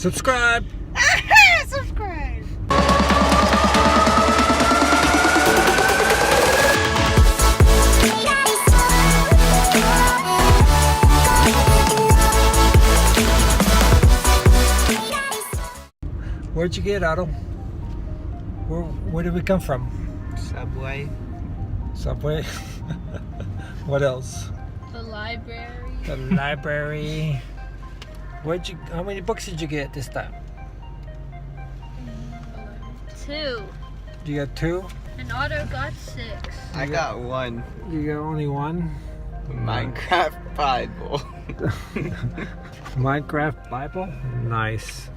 Subscribe. Subscribe. Where'd you get, Otto? Where did we come from? Subway. Subway. What else? The library. The library. How many books did you get this time? 2. You got 2? And Otto got 6. I got 1. You got only 1? Minecraft Bible. Minecraft Bible? Nice.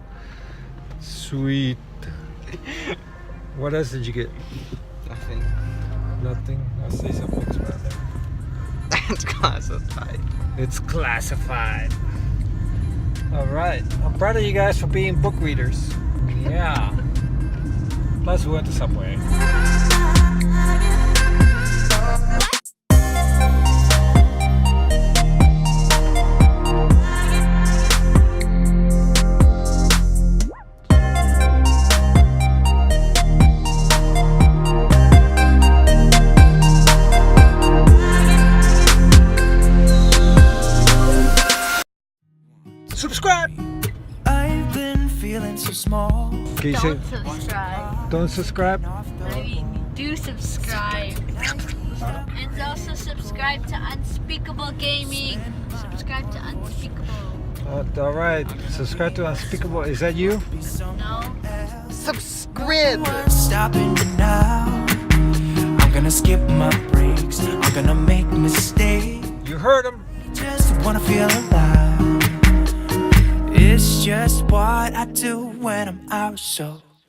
Sweet. What else did you get? Nothing. Nothing? I'll say some books around there. That's classified. It's classified. Alright. I'm proud of you guys for being book readers. Yeah. Plus we went to Subway. Subscribe! I've been feeling so small. Can you say, Don't subscribe. don't subscribe? I mean, do subscribe. And also subscribe to Unspeakable Gaming. Subscribe to Unspeakable. Alright. Subscribe to Unspeakable. Is that you? No? Subscribe! Stopping me now. I'm gonna skip my breaks. I'm gonna make mistakes. You heard him. Just wanna feel alive. It's just what I do when I'm out, so